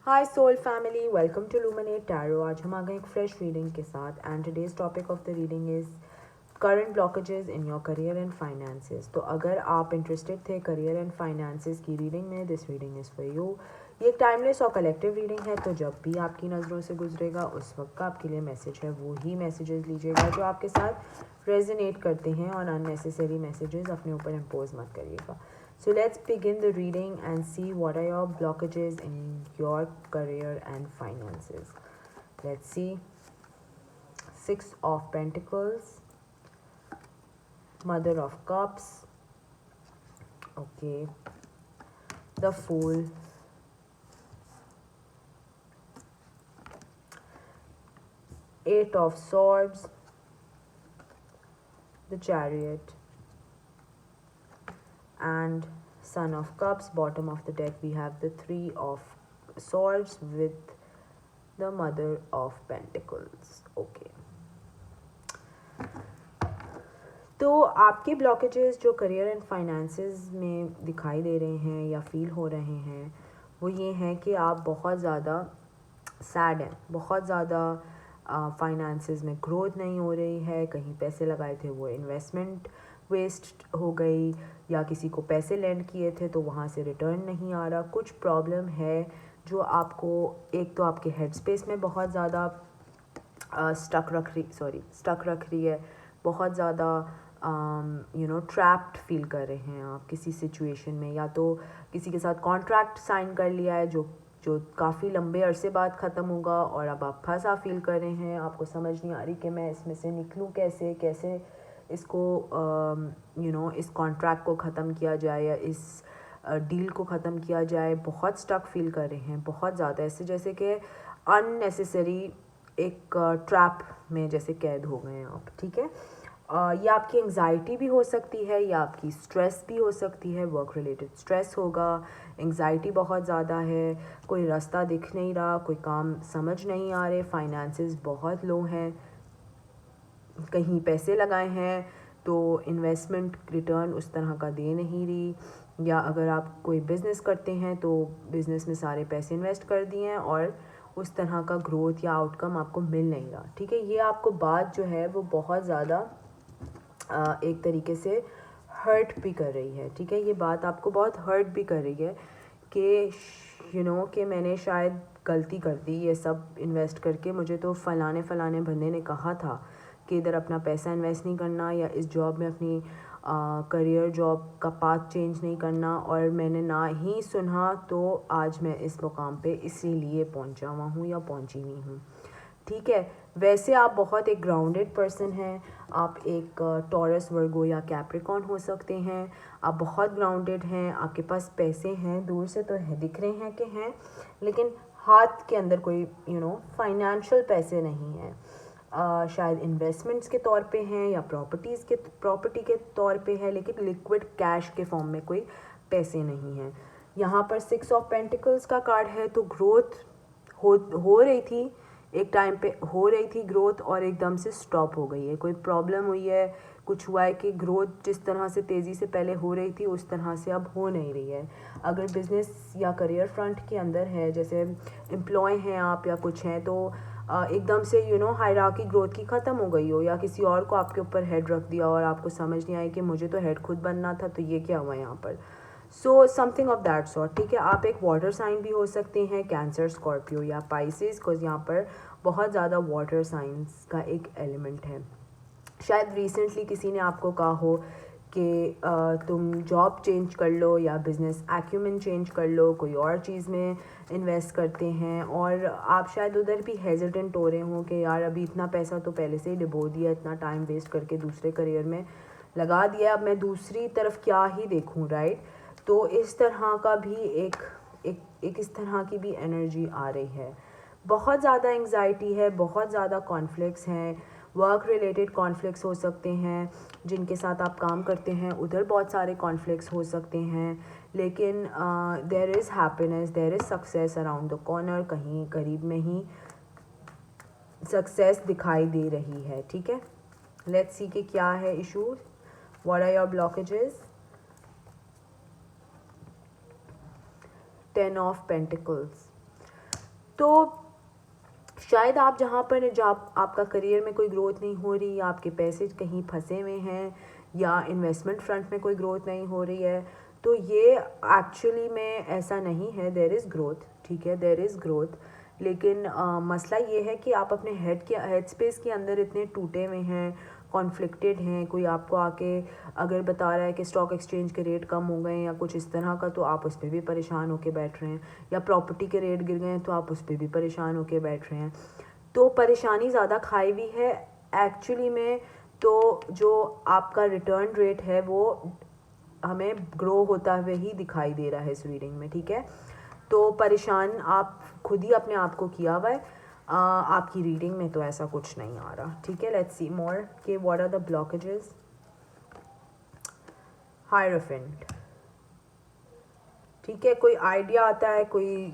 Hi soul family, welcome to Luminate Tarot. आज हम आ गए एक फ्रेश रीडिंग के साथ and today's topic of the reading is current blockages in your career and finances. तो अगर आप इंटरेस्टेड थे करियर एंड फाइनेंसेस की रीडिंग में, this reading is for you. ये एक टाइमलेस और कलेक्टिव रीडिंग है, तो जब भी आपकी नज़रों से गुजरेगा उस वक्त का आपके लिए मैसेज है, वो ही मैसेजेस लीजिएगा जो आपके साथ रेजोनेट करते हैं, और अननेसेसरी मैसेजेस अपने ऊपर इम्पोज मत करिएगा। So let's begin the reading and see what are your blockages in your career and finances. Let's see. Six of Pentacles, Mother of Cups, okay, the Fool, Eight of Swords, the Chariot, and Son of Cups. Bottom of the deck we have the Three of Swords with the Mother of Pentacles. Okay. तो आपके blockages जो career and finances में दिखाई दे रहे हैं या feel हो रहे हैं वो ये हैं कि आप बहुत ज़्यादा सैड हैं, बहुत ज़्यादा फाइनेंसेस में ग्रोथ नहीं हो रही है। कहीं पैसे लगाए थे वो इन्वेस्टमेंट वेस्ट हो गई, या किसी को पैसे लेंड किए थे तो वहाँ से रिटर्न नहीं आ रहा। कुछ प्रॉब्लम है जो आपको एक तो आपके हेड स्पेस में बहुत ज़्यादा स्टक रख रही है, बहुत ज़्यादा ट्रैप्ड फील कर रहे हैं आप किसी सिचुएशन में, या तो किसी के साथ कॉन्ट्रैक्ट साइन कर लिया है जो काफ़ी लंबे अरसे बाद ख़त्म होगा, और अब आप फंसा फील कर रहे हैं। आपको समझ नहीं आ रही कि मैं इसमें से निकलूँ कैसे, कैसे इसको इस कॉन्ट्रैक्ट को ख़त्म किया जाए या इस डील को ख़त्म किया जाए। बहुत स्टक फील कर रहे हैं, बहुत ज़्यादा, ऐसे जैसे कि अननेसेसरी एक ट्रैप में जैसे कैद हो गए हैं आप। ठीक है, या आपकी एंग्जाइटी भी हो सकती है, या आपकी स्ट्रेस भी हो सकती है। वर्क रिलेटेड स्ट्रेस होगा, एंग्जाइटी बहुत ज़्यादा है, कोई रास्ता दिख नहीं रहा, कोई काम समझ नहीं आ रहे, फाइनेंसेस बहुत लो हैं, कहीं पैसे लगाए हैं तो इन्वेस्टमेंट रिटर्न उस तरह का दे नहीं रही, या अगर आप कोई बिज़नेस करते हैं तो बिज़नेस में सारे पैसे इन्वेस्ट कर दिए हैं और उस तरह का ग्रोथ या आउटकम आपको मिल नहीं रहा। ठीक है, ये आपको बात जो है वो बहुत ज़्यादा एक तरीके से हर्ट भी कर रही है। ठीक है, ये बात आपको बहुत हर्ट भी कर रही है कि कि मैंने शायद गलती कर दी ये सब इन्वेस्ट करके। मुझे तो फलाने बंदे ने कहा था कि इधर अपना पैसा इन्वेस्ट नहीं करना, या इस जॉब में अपनी करियर जॉब का पाथ चेंज नहीं करना, और मैंने ना ही सुना, तो आज मैं इस मुकाम पे इसीलिए पहुंचा हुआ हूँ या पहुंची हुई हूँ। ठीक है, वैसे आप बहुत एक ग्राउंडेड पर्सन हैं, आप एक टॉरस, वर्गो या कैप्रिकॉर्न हो सकते हैं। आप बहुत ग्राउंडेड हैं, आपके पास पैसे हैं, दूर से तो है दिख रहे हैं कि हैं, लेकिन हाथ के अंदर कोई फाइनेंशियल पैसे नहीं हैं। शायद इन्वेस्टमेंट्स के तौर पे हैं या प्रॉपर्टी के तौर पे है, लेकिन लिक्विड कैश के फॉर्म में कोई पैसे नहीं हैं। यहाँ पर 6 ऑफ पेंटिकल्स का कार्ड है, तो ग्रोथ हो रही थी, एक टाइम पे हो रही थी ग्रोथ, और एकदम से स्टॉप हो गई है। कोई प्रॉब्लम हुई है, कुछ हुआ है कि ग्रोथ जिस तरह से तेज़ी से पहले हो रही थी उस तरह से अब हो नहीं रही है। अगर बिज़नेस या करियर फ्रंट के अंदर है, जैसे एम्प्लॉय हैं आप या कुछ हैं, तो एकदम से हायरार्की ग्रोथ की ख़त्म हो गई हो, या किसी और को आपके ऊपर हेड रख दिया और आपको समझ नहीं आई कि मुझे तो हेड खुद बनना था, तो ये क्या हुआ यहाँ पर। So something of that sort. ठीक है, आप एक वाटर साइन भी हो सकते हैं, कैंसर, स्कॉर्पियो या पाइसेस, बिकॉज यहाँ पर बहुत ज़्यादा वाटर साइंस का एक एलिमेंट है। शायद रिसेंटली किसी ने आपको कहा हो कि तुम जॉब चेंज कर लो या बिज़नेस एक्यूमेंट चेंज कर लो, कोई और चीज़ में इन्वेस्ट करते हैं, और आप शायद उधर भी हेजिटेंट हो रहे हो कि यार अभी इतना पैसा तो पहले से ही डुबो दिया, इतना टाइम वेस्ट करके दूसरे करियर में लगा दिया, अब मैं दूसरी तरफ क्या ही देखूं, राइट। तो इस तरह का भी एक इस तरह की भी एनर्जी आ रही है। बहुत ज़्यादा एंग्जाइटी है, बहुत ज़्यादा कॉन्फ्लिक्ट्स हैं, वर्क रिलेटेड कॉन्फ्लिक्ट्स हो सकते हैं, जिनके साथ आप काम करते हैं उधर बहुत सारे कॉन्फ्लिक्ट्स हो सकते हैं, लेकिन there is happiness, there is success around the corner, कहीं करीब में ही सक्सेस दिखाई दे रही है। ठीक है, लेट्स सी कि क्या है issues, what are your blockages. 10 of pentacles, तो शायद आप जहाँ पर जहाँ आपका करियर में कोई ग्रोथ नहीं हो रही, आपके पैसे कहीं फंसे हुए हैं, या इन्वेस्टमेंट फ्रंट में कोई ग्रोथ नहीं हो रही है, तो ये एक्चुअली में ऐसा नहीं है। देयर इज़ ग्रोथ, ठीक है, देयर इज़ ग्रोथ, लेकिन मसला ये है कि आप अपने हेड स्पेस के अंदर इतने टूटे हुए हैं, कॉन्फ्लिक्टेड हैं। कोई आपको आके अगर बता रहा है कि स्टॉक एक्सचेंज के रेट कम हो गए या कुछ इस तरह का, तो आप उस पर भी परेशान होके बैठ रहे हैं, या प्रॉपर्टी के रेट गिर गए हैं तो आप उस पर भी परेशान होके बैठ रहे हैं। तो परेशानी ज़्यादा खाई हुई है एक्चुअली में। तो जो आपका रिटर्न रेट है वो हमें ग्रो होता हुए ही दिखाई दे रहा है इस रीडिंग में, ठीक है। तो परेशान आप खुद ही अपने आप को किया हुआ है, आपकी रीडिंग में तो ऐसा कुछ नहीं आ रहा, ठीक है। लेट्स सी मोर के what are the blockages. Hierophant, ठीक है, कोई आइडिया आता है, कोई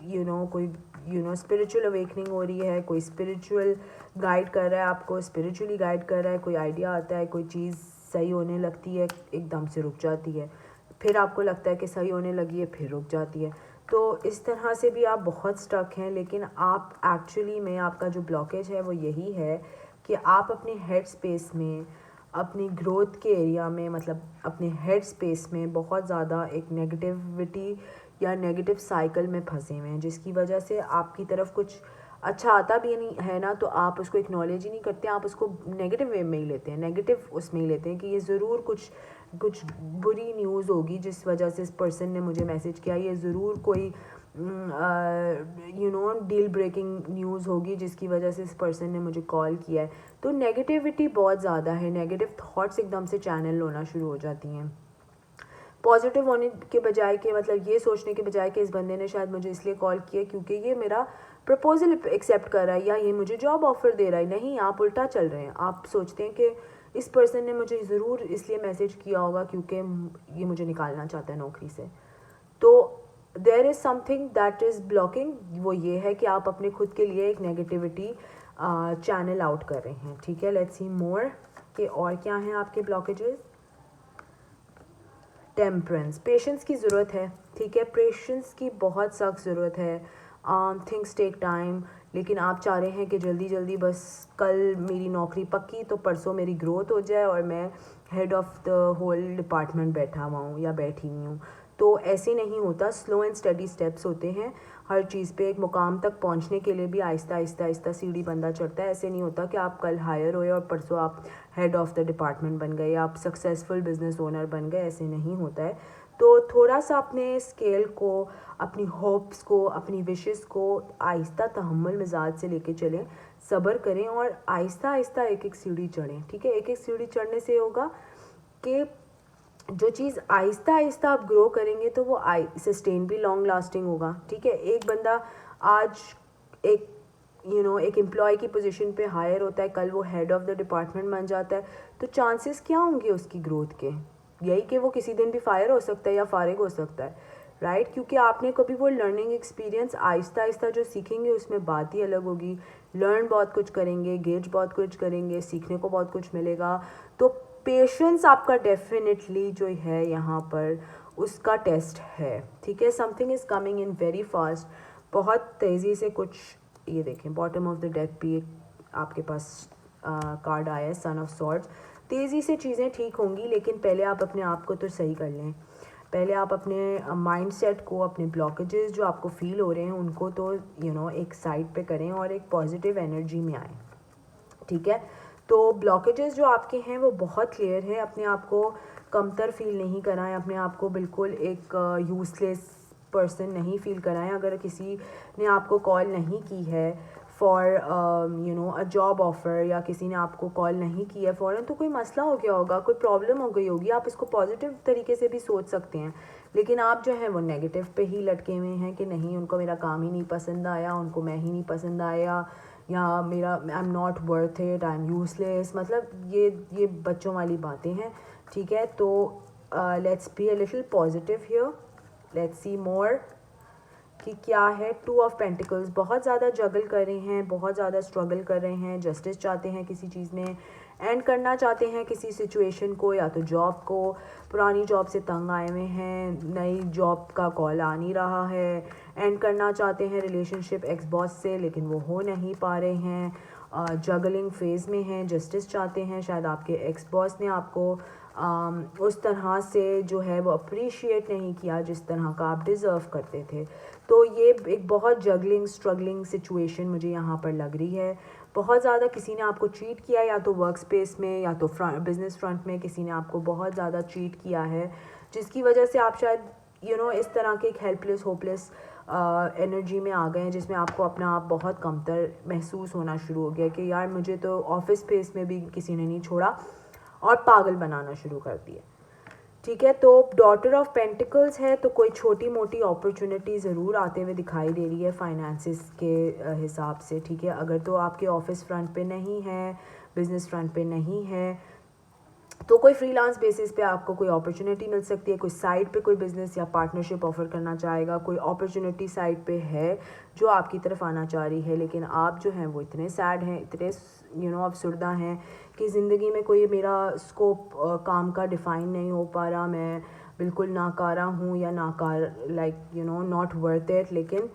स्पिरिचुअल अवेकनिंग हो रही है, कोई स्पिरिचुअल गाइड कर रहा है आपको, स्पिरिचुअली गाइड कर रहा है, कोई आइडिया आता है, कोई चीज़ सही होने लगती है, एकदम से रुक जाती है, फिर आपको लगता है कि सही होने लगी है, फिर रुक जाती है। तो इस तरह से भी आप बहुत स्टक हैं, लेकिन आप एक्चुअली में आपका जो ब्लॉकेज है वो यही है कि आप अपने हेड स्पेस में, अपनी ग्रोथ के एरिया में, मतलब अपने हेड स्पेस में बहुत ज़्यादा एक नेगेटिविटी या नेगेटिव साइकिल में फंसे हुए हैं, जिसकी वजह से आपकी तरफ कुछ अच्छा आता भी नहीं है ना, तो आप उसको एक्नॉलेज ही नहीं करते, आप उसको नेगेटिव वे में ही लेते हैं, नेगेटिव उसमें ही लेते हैं कि ये ज़रूर कुछ बुरी न्यूज़ होगी जिस वजह से इस पर्सन ने मुझे मैसेज किया, ये ज़रूर कोई डील ब्रेकिंग न्यूज़ होगी जिसकी वजह से इस पर्सन ने मुझे कॉल किया है। तो नेगेटिविटी बहुत ज़्यादा है, नेगेटिव थॉट्स एकदम से चैनल होना शुरू हो जाती हैं। पॉजिटिव होने के बजाय के, मतलब ये सोचने के बजाय कि इस बंदे ने शायद मुझे इसलिए कॉल किया क्योंकि ये मेरा प्रपोजल एक्सेप्ट कर रहा है या ये मुझे जॉब ऑफर दे रहा है, नहीं, आप उल्टा चल रहे हैं। आप सोचते हैं कि इस पर्सन ने मुझे ज़रूर इसलिए मैसेज किया होगा क्योंकि ये मुझे निकालना चाहता है नौकरी से। तो there is something that is blocking, वो ये है कि आप अपने खुद के लिए एक नेगेटिविटी चैनल आउट कर रहे हैं, ठीक है। लेट्स सी मोर कि और क्या हैं आपके ब्लॉकेजेस। टेम्परेंस, पेशेंस की ज़रूरत है, ठीक है, पेशेंस की बहुत सख्त ज़रूरत है। थिंग्स टेक टाइम, लेकिन आप चाह रहे हैं कि जल्दी जल्दी बस कल मेरी नौकरी पक्की तो परसों मेरी ग्रोथ हो जाए और मैं head of the whole department बैठा हुआ हूँ या बैठी हुई हूँ। तो ऐसे नहीं होता, स्लो एंड स्टडी स्टेप्स होते हैं हर चीज़ पे। एक मुकाम तक पहुंचने के लिए भी आहिस्ता आहिस्ता आहिस्ता सीढ़ी बंदा चढ़ता है। ऐसे नहीं होता कि आप कल हायर हुए और परसों आप हेड ऑफ़ द डिपार्टमेंट बन गए, आप सक्सेसफुल बिजनेस ओनर बन गए, ऐसे नहीं होता है। तो थोड़ा सा अपने स्केल को, अपनी होप्स को, अपनी विशेस को आहिस्ता तहम्मुल मिजाज से लेके चलें, सब्र करें और आहिस्ता आहिस्ता एक एक सीढ़ी चढ़ें, ठीक है। एक एक सीढ़ी चढ़ने से होगा कि जो चीज़ आहिस्ता आहिस्ता आप ग्रो करेंगे तो वो सस्टेन भी लॉन्ग लास्टिंग होगा, ठीक है। एक बंदा आज एक एक एम्प्लॉय की पोजीशन पे हायर होता है, कल वो हेड ऑफ़ द डिपार्टमेंट बन जाता है, तो चांसेस क्या होंगे उसकी ग्रोथ के? यही कि वो किसी दिन भी फायर हो सकता है या फारिग हो सकता है, राइट। क्योंकि आपने कभी वो लर्निंग एक्सपीरियंस आहिस्ता आहिस्ता जो सीखेंगे उसमें बात ही अलग होगी। लर्न बहुत कुछ करेंगे, गेज बहुत कुछ करेंगे, सीखने को बहुत कुछ मिलेगा। तो पेशेंस आपका डेफिनेटली जो है यहाँ पर उसका टेस्ट है, ठीक है। Something is coming in very fast, बहुत तेज़ी से कुछ, ये देखें बॉटम ऑफ द डेक भी आपके पास कार्ड आया है, सन ऑफ सॉर्ड्स। तेज़ी से चीज़ें ठीक होंगी, लेकिन पहले आप अपने आप को तो सही कर लें। पहले आप अपने माइंड सेट को, अपने ब्लॉकेजेस जो आपको फील हो रहे हैं उनको तो एक साइड पे करें और एक पॉजिटिव एनर्जी में आएँ, ठीक है। तो ब्लॉकेजेस जो आपके हैं वो बहुत क्लियर है। अपने आप को कमतर फील नहीं कराएं, अपने आप को बिल्कुल एक यूज़लेस पर्सन नहीं फील कराएं। अगर किसी ने आपको कॉल नहीं की है फॉर अ जॉब ऑफ़र, या किसी ने आपको कॉल नहीं की है फ़ौरन, तो कोई मसला हो गया होगा, कोई प्रॉब्लम हो गई होगी। आप इसको पॉजिटिव तरीके से भी सोच सकते हैं, लेकिन आप जो है वो नेगेटिव पे ही लटके हुए हैं कि नहीं, उनको मेरा काम ही नहीं पसंद आया, उनको मैं ही नहीं पसंद आया, या मेरा I am not worth it, I am useless. मतलब ये बच्चों वाली बातें हैं, ठीक है। तो let's be a little positive here, let's see more कि क्या है। टू ऑफ पेंटिकल्स, बहुत ज़्यादा जगल कर रहे हैं, बहुत ज़्यादा स्ट्रगल कर रहे हैं, जस्टिस चाहते हैं किसी चीज़ में, एंड करना चाहते हैं किसी सिचुएशन को, या तो जॉब को, पुरानी जॉब से तंग आए हुए हैं, नई जॉब का कॉल आ नहीं रहा है, एंड करना चाहते हैं रिलेशनशिप एक्स बॉस से लेकिन वो हो नहीं पा रहे हैं, जगलिंग फेज़ में हैं, जस्टिस चाहते हैं, शायद आपके एक्स बॉस ने आपको उस तरह से जो है वो अप्रिशिएट नहीं किया जिस तरह का आप डिज़र्व करते थे। तो ये एक बहुत जगलिंग स्ट्रगलिंग सिचुएशन मुझे यहाँ पर लग रही है। बहुत ज़्यादा किसी ने आपको चीट किया, या तो वर्क स्पेस में या तो बिजनेस फ्रंट में किसी ने आपको बहुत ज़्यादा चीट किया है, जिसकी वजह से आप शायद इस तरह के एक हेल्पलेस होपलेस एनर्जी में आ गए हैं, जिसमें आपको अपना आप बहुत कमतर महसूस होना शुरू हो गया कि यार मुझे तो ऑफिस स्पेस में भी किसी ने नहीं छोड़ा, और पागल बनाना शुरू कर दिया। ठीक है, तो डॉटर ऑफ पेंटिकल्स है, तो कोई छोटी मोटी अपॉर्चुनिटी ज़रूर आते हुए दिखाई दे रही है फाइनेंसिस के हिसाब से। ठीक है, अगर तो आपके ऑफिस फ्रंट पे नहीं है, बिजनेस फ्रंट पे नहीं है, तो कोई फ्रीलांस बेसिस पे आपको कोई अपॉर्चुनिटी मिल सकती है, कोई साइड पे कोई बिज़नेस या पार्टनरशिप ऑफर करना चाहेगा, कोई अपॉर्चुनिटी साइड पे है जो आपकी तरफ आना चाह रही है, लेकिन आप जो हैं वो इतने सैड हैं, इतने अफसुर्दा हैं कि ज़िंदगी में कोई मेरा स्कोप काम का डिफ़ाइन नहीं हो पा रहा, मैं बिल्कुल नाकारा हूँ या नॉट वर्थ इट। लेकिन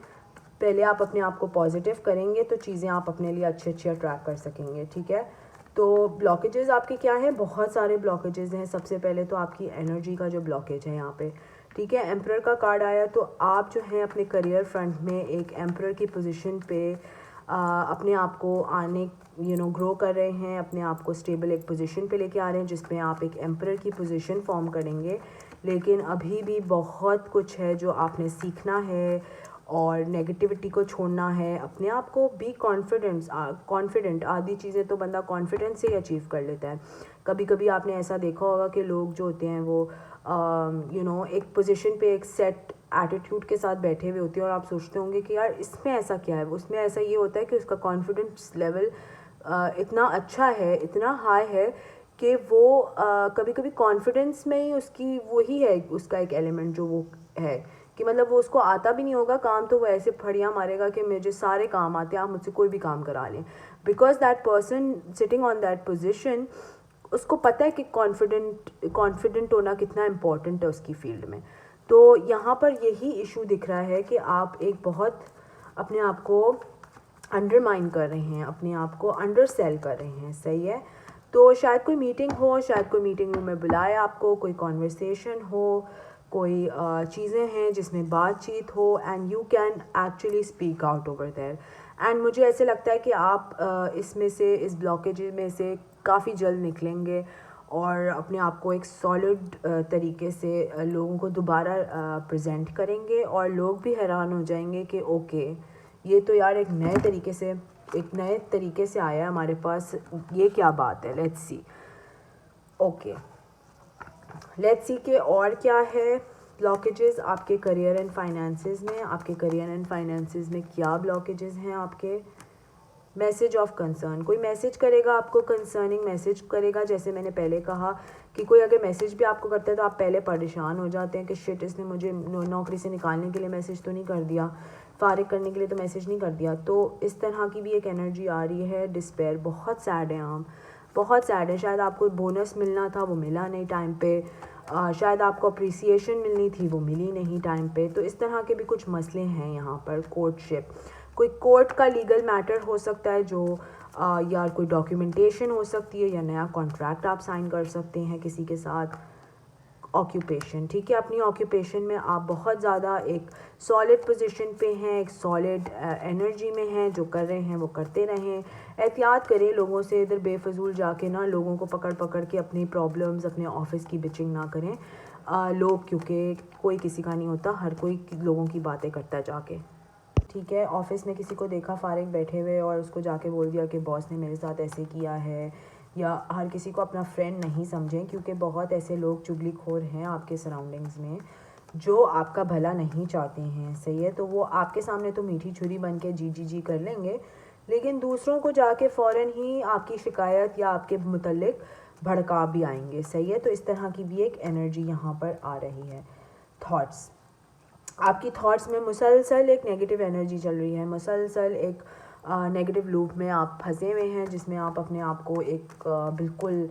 पहले आप अपने आप को पॉजिटिव करेंगे तो चीज़ें आप अपने लिए अच्छे अच्छे अट्रैक्ट कर सकेंगे। ठीक है, तो ब्लॉकेजेस आपके क्या हैं? बहुत सारे ब्लॉकेजेस हैं। सबसे पहले तो आपकी एनर्जी का जो ब्लॉकेज है यहाँ पे, ठीक है, एम्परर का कार्ड आया, तो आप जो हैं अपने करियर फ्रंट में एक एम्परर की पोजीशन पे अपने आप को आने ग्रो कर रहे हैं, अपने आप को स्टेबल एक पोजीशन पे लेके आ रहे हैं जिसमें आप एक एम्परर की पोजीशन फॉर्म करेंगे। लेकिन अभी भी बहुत कुछ है जो आपने सीखना है और नेगेटिविटी को छोड़ना है, अपने आप को बी कॉन्फिडेंट। आधी चीज़ें तो बंदा कॉन्फिडेंस से ही अचीव कर लेता है। कभी कभी आपने ऐसा देखा होगा कि लोग जो होते हैं वो एक पोजीशन पे एक सेट एटीट्यूड के साथ बैठे हुए होते हैं, और आप सोचते होंगे कि यार इसमें ऐसा क्या है। उसमें ऐसा ये होता है कि उसका कॉन्फिडेंस लेवल इतना अच्छा है, इतना हाई है कि वो कभी कभी कॉन्फिडेंस में ही उसकी वही है उसका एक एलिमेंट जो वो है कि मतलब वो उसको आता भी नहीं होगा काम, तो वो ऐसे फड़ियाँ मारेगा कि मुझे सारे काम आते हैं, आप मुझसे कोई भी काम करा लें। Because that person sitting on that position, उसको पता है कि कॉन्फिडेंट होना कितना इम्पोर्टेंट है उसकी फील्ड में। तो यहाँ पर यही इशू दिख रहा है कि आप एक बहुत अपने आप को अंडरमाइन कर रहे हैं, अपने आप को अंडर सेल कर रहे हैं। सही है, तो शायद कोई मीटिंग हो, शायद कोई मीटिंग रूम में बुलाए आपको, कोई कॉन्वर्सेशन हो, कोई चीज़ें हैं जिसमें बातचीत हो, and you can actually speak out over there. And मुझे ऐसे लगता है कि आप इसमें से, इस ब्लॉकेज में से काफ़ी जल्द निकलेंगे और अपने आप को एक सॉलिड तरीके से लोगों को दोबारा प्रेजेंट करेंगे, और लोग भी हैरान हो जाएंगे कि ओके, ये तो यार एक नए तरीके से आया है हमारे पास, ये क्या बात है, let's see. Okay, let's see के और क्या है ब्लॉकेजेस आपके करियर एंड फाइनेंसेस में। आपके करियर एंड फाइनेंसेस में क्या ब्लॉकेजेस हैं आपके? मैसेज ऑफ कंसर्न, कोई मैसेज करेगा आपको, कंसर्निंग मैसेज करेगा। जैसे मैंने पहले कहा कि कोई अगर मैसेज भी आपको करता है तो आप पहले परेशान हो जाते हैं कि शिट, इसने मुझे नौकरी से निकालने के लिए मैसेज तो नहीं कर दिया, फारिग करने के लिए तो मैसेज नहीं कर दिया। तो इस तरह की भी एक एनर्जी आ रही है। डिस्पेयर, बहुत सैड है आप, बहुत सैड है। शायद आपको बोनस मिलना था, वो मिला नहीं टाइम पे, शायद आपको अप्रिसिएशन मिलनी थी, वो मिली नहीं टाइम पे। तो इस तरह के भी कुछ मसले हैं यहाँ पर। कोर्टशिप, कोई कोर्ट का लीगल मैटर हो सकता है जो या कोई डॉक्यूमेंटेशन हो सकती है, या नया कॉन्ट्रैक्ट आप साइन कर सकते हैं किसी के साथ। ऑक्यूपेशन, ठीक है, अपनी ऑक्यूपेशन में आप बहुत ज़्यादा एक सॉलिड पोजीशन पे हैं, एक सॉलिड एनर्जी में हैं, जो कर रहे हैं वो करते रहें। एहतियात करें लोगों से, इधर बेफजूल जाके ना लोगों को पकड़ पकड़ के अपनी प्रॉब्लम्स, अपने ऑफिस की बिचिंग ना करें। लोग, क्योंकि कोई किसी का नहीं होता, हर कोई लोगों की बातें करता है जाके। ठीक है, ऑफिस में किसी को देखा फारिग बैठे हुए और उसको जाके बोल दिया कि बॉस ने मेरे साथ ऐसे किया है, या हर किसी को अपना फ्रेंड नहीं समझें, क्योंकि बहुत ऐसे लोग चुगलीखोर हैं आपके सराउंडिंग्स में जो आपका भला नहीं चाहते हैं। सही है, तो वो आपके सामने तो मीठी छुरी बन के जी कर लेंगे, लेकिन दूसरों को जाके फ़ौरन ही आपकी शिकायत या आपके मुतल्लिक भड़का भी आएंगे। सही है, तो इस तरह की भी एक एनर्जी यहाँ पर आ रही है। थॉट्स, आपकी थॉट्स में मुसलसल एक नेगेटिव एनर्जी चल रही है, मुसलसल एक नेगेटिव लूप में आप फंसे हुए हैं, जिसमें आप अपने आप को एक बिल्कुल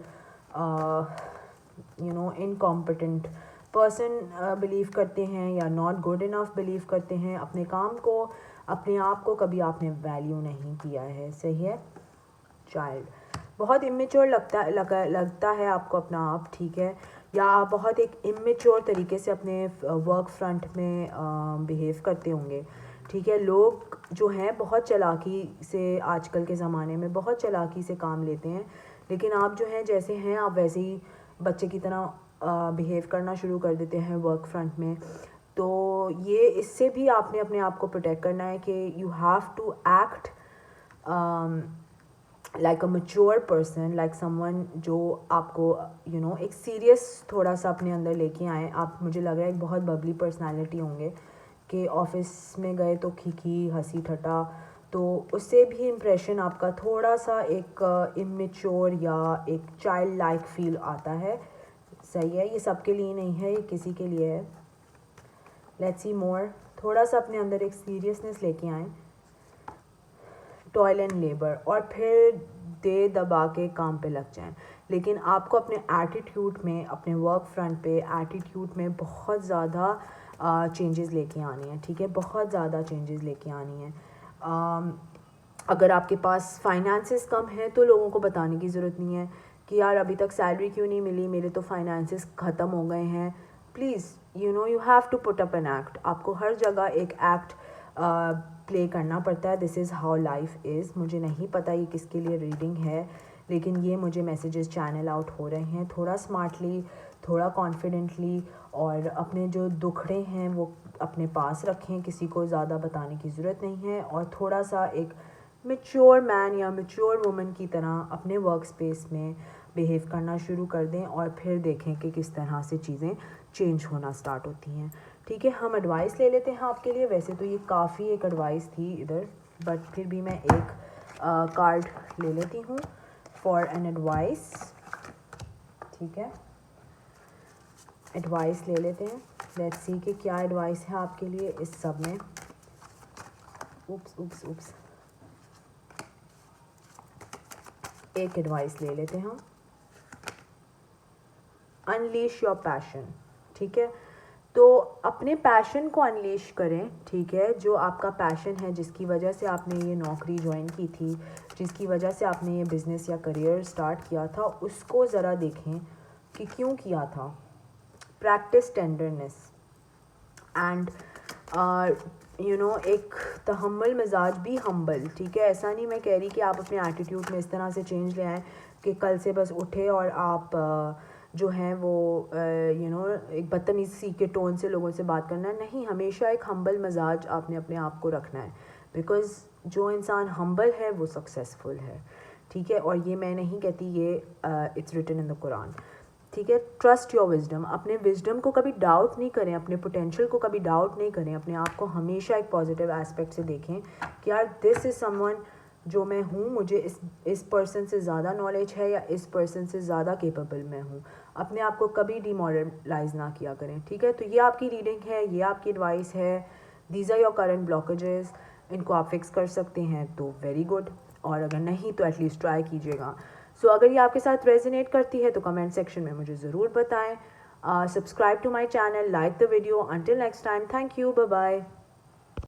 इनकॉम्पिटेंट पर्सन बिलीव करते हैं या नॉट गुड इनफ बिलीव करते हैं। अपने काम को, अपने आप को कभी आपने वैल्यू नहीं किया है, सही है। चाइल्ड, बहुत इमेच्योर लगता है आपको अपना आप, ठीक है, या आप बहुत एक इमेच्योर तरीके से अपने वर्क फ्रंट में बिहेव करते होंगे, ठीक है। लोग जो हैं बहुत चालाकी से, आजकल के ज़माने में बहुत चालाकी से काम लेते हैं, लेकिन आप जो हैं जैसे हैं आप वैसे ही बच्चे की तरह बिहेव करना शुरू कर देते हैं वर्क फ्रंट में। तो ये इससे भी आपने अपने आप को प्रोटेक्ट करना है कि you have to act like a mature person, like someone जो आपको एक सीरियस थोड़ा सा अपने अंदर लेके आए। आप, मुझे लग रहा है एक बहुत बबली पर्सनालिटी होंगे कि ऑफिस में गए तो खीखी हंसी ठट्टा, तो उससे भी इम्प्रेशन आपका थोड़ा सा एक इमेच्योर या एक चाइल्ड लाइक फील आता है, सही है। ये सबके लिए नहीं है, ये किसी के लिए है। लेट्स सी मोर, थोड़ा सा अपने अंदर एक सीरियसनेस लेके आएँ, टॉयल एंड लेबर, और फिर दे दबा के काम पे लग जाएं। लेकिन आपको अपने एटीट्यूड में, अपने वर्क फ्रंट पे एटीट्यूड में बहुत ज़्यादा चेंजेस लेके आनी है, ठीक है, बहुत ज़्यादा चेंजेस लेके आनी है। अगर आपके पास फाइनेंसेस कम है तो लोगों को बताने की ज़रूरत नहीं है कि यार अभी तक सैलरी क्यों नहीं मिली, मेरे तो फाइनेंसेस ख़त्म हो गए हैं। Please you have to put up an act, आपको हर जगह एक एक्ट प्ले करना पड़ता है। This is how life is. मुझे नहीं पता ये किसके लिए रीडिंग है, लेकिन ये मुझे मैसेजेस चैनल आउट हो रहे हैं। थोड़ा स्मार्टली, थोड़ा कॉन्फिडेंटली, और अपने जो दुखड़े हैं वो अपने पास रखें, किसी को ज़्यादा बताने की ज़रूरत नहीं है। और थोड़ा सा एक मैच्योर मैन या मैच्योर वुमन की तरह अपने वर्क स्पेस में बिहेव करना शुरू कर दें, और फिर देखें कि किस तरह से चीज़ें चेंज होना स्टार्ट होती हैं, ठीक है। हम एडवाइस ले लेते हैं आपके लिए। वैसे तो ये काफ़ी एक एडवाइस थी इधर, बट फिर भी मैं एक कार्ड ले लेती हूँ फॉर एन एडवाइस, ठीक है। एडवाइस ले लेते हैं, लेट्स सी कि क्या एडवाइस है आपके लिए इस सब में। उप्स एक एडवाइस ले लेते हैं हम, अनलीश योर पैशन, ठीक है। तो अपने पैशन को अनलीश करें, ठीक है। जो आपका पैशन है, जिसकी वजह से आपने ये नौकरी ज्वाइन की थी, जिसकी वजह से आपने ये बिज़नेस या करियर स्टार्ट किया था, उसको ज़रा देखें कि क्यों किया था। प्रैक्टिस टेंडरनेस एंड एक तहम्मुल मिजाज, भी हम्बल, ठीक है। ऐसा नहीं मैं कह रही कि आप अपने एटीट्यूड में इस तरह से चेंज ले आएँ कि कल से बस उठे और आप जो हैं वो एक बदतमीज़ी के टोन से लोगों से बात करना है। नहीं, हमेशा एक हम्बल मिजाज आपने अपने आप को रखना है, बिकॉज़ जो इंसान हम्बल है वो सक्सेसफुल है, ठीक है। और ये मैं नहीं कहती, ये it's written in the Quran, ठीक है। ट्रस्ट योर विजडम, अपने विजडम को कभी डाउट नहीं करें, अपने पोटेंशियल को कभी डाउट नहीं करें। अपने आप को हमेशा एक पॉजिटिव एस्पेक्ट से देखें कि यार दिस इज़ समवन, जो मैं हूँ, मुझे इस पर्सन से ज़्यादा नॉलेज है या इस पर्सन से ज़्यादा केपेबल मैं हूँ। अपने आप को कभी डिमोरलाइज ना किया करें, ठीक है। तो ये आपकी रीडिंग है, ये आपकी एडवाइस है। These are your current blockages, इनको आप फिक्स कर सकते हैं तो वेरी गुड, और अगर नहीं तो एटलीस्ट ट्राई कीजिएगा। सो अगर ये आपके साथ रेजोनेट करती है तो कमेंट सेक्शन में मुझे ज़रूर बताएं। Subscribe to my channel, like the video. Until next time, thank you, bye bye.